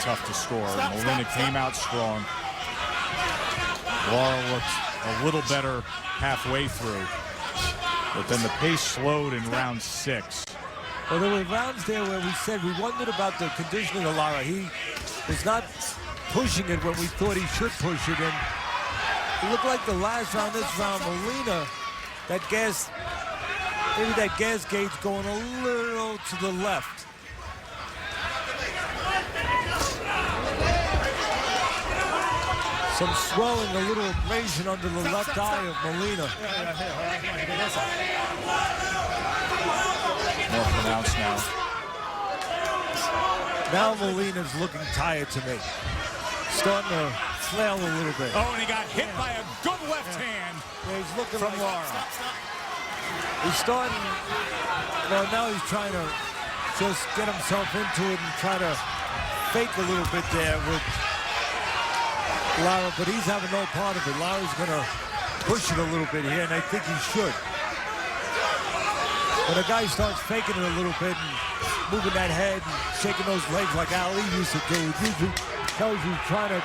tough to score. Molina came out strong. Lara looked a little better halfway through, but then the pace slowed in round 6. Well, there were rounds there where we said we wondered about the conditioning of Lara. He was not pushing it when we thought he should push it, and it looked like the last round, this round, Molina, that gas, maybe that gas gauge going a little to the left. Some swelling, a little abrasion under the left eye of Molina. More pronounced now. Now Molina's looking tired to me. Starting to flail a little bit. Oh, and he got hit by a good left hand. Yeah, he's looking from like Lara. He's starting, well, now he's trying to just get himself into it and try to fake a little bit there with Lara, but he's having no part of it. Lara's going to push it a little bit here, and I think he should. When a guy starts faking it a little bit and moving that head and shaking those legs like Ali used to do, it usually tells you trying to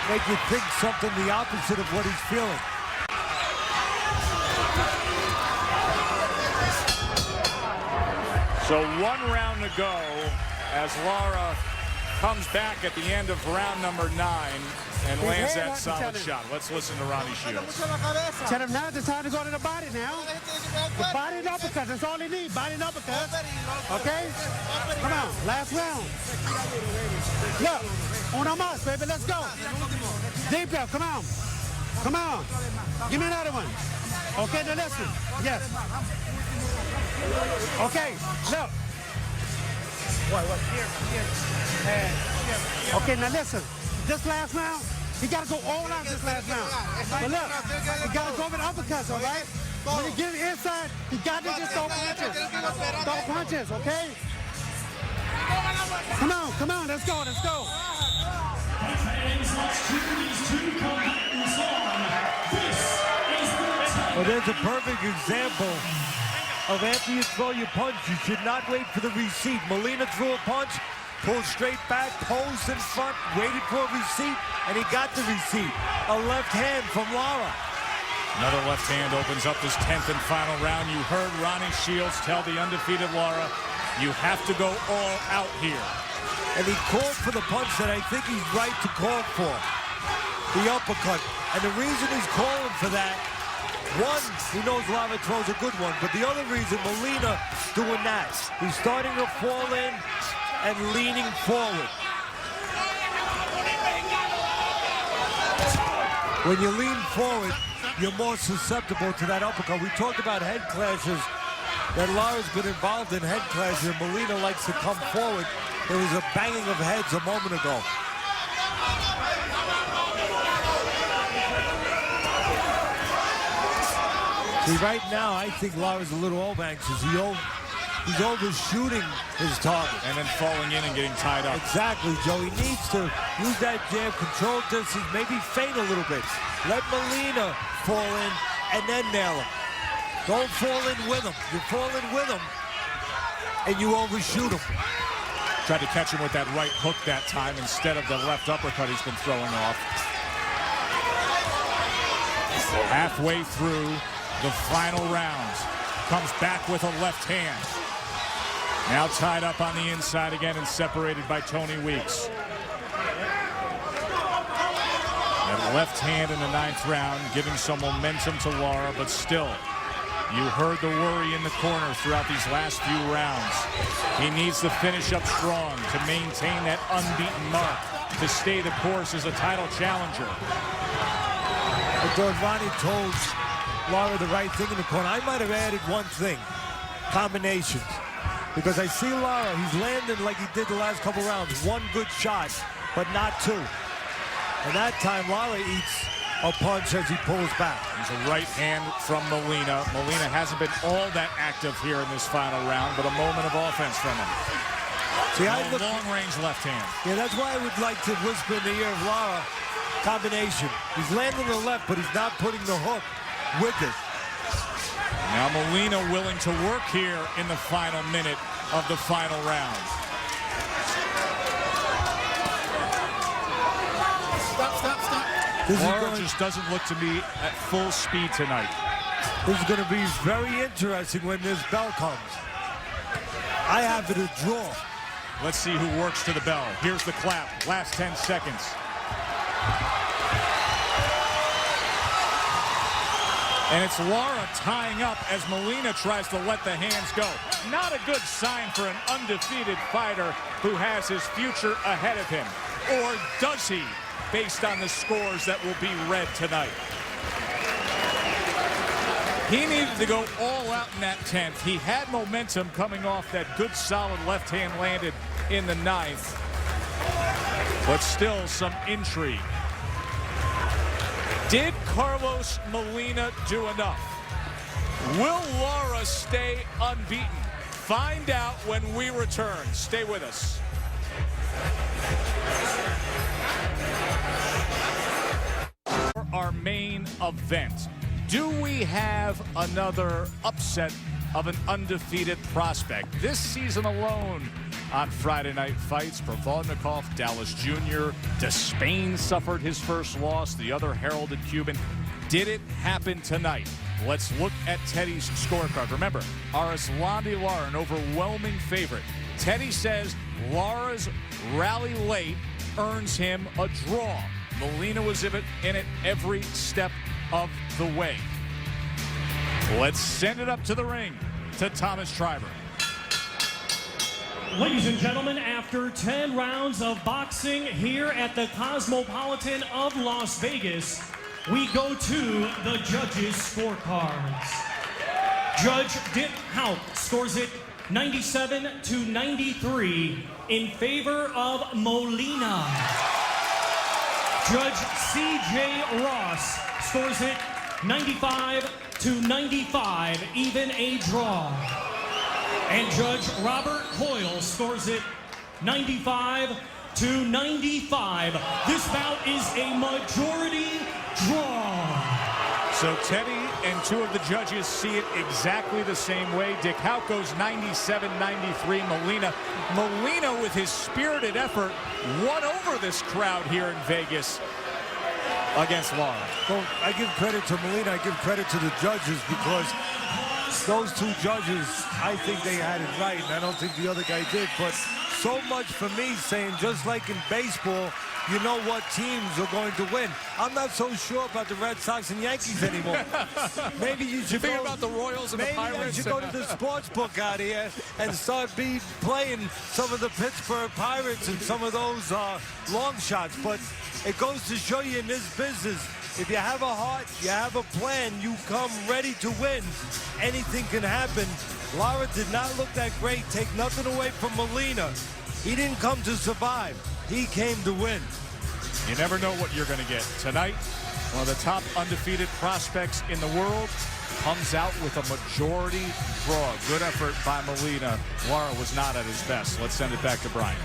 make you think something the opposite of what he's feeling. So 1 round to go as Lara comes back at the end of round number 9 and lands that solid shot. Let's listen to Ronnie Shields. Tell him now it's time to go to the body now. The body and uppercut, that's all he needs, body and uppercut. Okay? Come on, last round. Look, uno más, baby, let's go. Deep breath, come on. Come on. Give me another one. Okay, now listen. Yes. Okay, look. What? Here. Okay, now listen. This last round, he got to go all out this last round. But look, he got to go with uppercuts, all right? When he get inside, he got to just throw punches. Throw punches, okay? Come on, let's go. Well, there's a perfect example of after you throw your punch, you should not wait for the receipt. Molina threw a punch, pulled straight back, posed in front, waited for a receipt, and he got the receipt. A left hand from Lara. Another left hand opens up this 10th and final round. You heard Ronnie Shields tell the undefeated Lara, you have to go all out here. And he called for the punch that I think he's right to call for. The uppercut. And the reason he's calling for that, one, he knows Lara throws a good one, but the other reason, Molina doing that. He's starting to fall in and leaning forward. When you lean forward, you're more susceptible to that uppercut. We talked about head clashes, that Lara's been involved in head clashes, and Molina likes to come forward. There was a banging of heads a moment ago. See, right now, I think Lara's a little over anxious. He's overshooting his target. And then falling in and getting tied up. Exactly, Joe. He needs to use that jab, control distance, maybe feint a little bit. Let Molina fall in and then nail him. Don't fall in with him. You fall in with him and you overshoot him. Tried to catch him with that right hook that time instead of the left uppercut he's been throwing off. Halfway through the final round. Comes back with a left hand. Now tied up on the inside again and separated by Tony Weeks. That left hand in the 9th round giving some momentum to Lara, but still, you heard the worry in the corner throughout these last few rounds. He needs to finish up strong to maintain that unbeaten mark, to stay the course as a title challenger. I thought Ronnie told Lara the right thing in the corner. I might have added one thing, combinations. Because I see Lara, he's landing like he did the last couple rounds. One good shot, but not two. And that time, Lara eats a punch as he pulls back. There's a right hand from Molina. Molina hasn't been all that active here in this final round, but a moment of offense from him. See, long-range left hand. Yeah, that's why I would like to whisper in the ear of Lara, combination. He's landing the left, but he's not putting the hook with it. Now Molina willing to work here in the final minute of the final round. Lara just doesn't look to me at full speed tonight. This is going to be very interesting when this bell comes. I have it a draw. Let's see who works to the bell. Here's the clap. Last 10 seconds. And it's Lara tying up as Molina tries to let the hands go. Not a good sign for an undefeated fighter who has his future ahead of him. Or does he, based on the scores that will be read tonight? He needed to go all out in that 10th. He had momentum coming off that good, solid left hand landed in the 9th. But still some intrigue. Did Carlos Molina do enough? Will Lara stay unbeaten? Find out when we return. Stay with us. For our main event, do we have another upset of an undefeated prospect? This season alone on Friday Night Fights, Provodnikov, Dallas Jr., Despain suffered his first loss, the other heralded Cuban. Did it happen tonight? Let's look at Teddy's scorecard. Remember, Erislandy Lara, an overwhelming favorite. Teddy says Lara's rally late earns him a draw. Molina was in it every step of the way. Let's send it up to the ring to Thomas Schreiber. Ladies and gentlemen, after 10 rounds of boxing here at the Cosmopolitan of Las Vegas, we go to the judges' scorecards. Judge Dick Houck scores it 97-93 in favor of Molina. Judge C.J. Ross scores it 95-95, even a draw. And Judge Robert Hoyle scores it 95-95. This bout is a majority draw. So Teddy and two of the judges see it exactly the same way. Dick Houck goes 97-93. Molina with his spirited effort won over this crowd here in Vegas against Lara. Well, I give credit to Molina. I give credit to the judges because those two judges, I think they had it right, and I don't think the other guy did. But so much for me saying, just like in baseball, you know what teams are going to win. I'm not so sure about the Red Sox and Yankees anymore. Maybe you should think about the Royals and the Pirates. Maybe you should go to the sports book out here and start playing some of the Pittsburgh Pirates and some of those long shots. But it goes to show you in this business, if you have a heart, you have a plan, you come ready to win, anything can happen. Lara did not look that great. Take nothing away from Molina. He didn't come to survive. He came to win. You never know what you're going to get. Tonight, one of the top undefeated prospects in the world comes out with a majority draw. Good effort by Molina. Lara was not at his best. Let's send it back to Brian.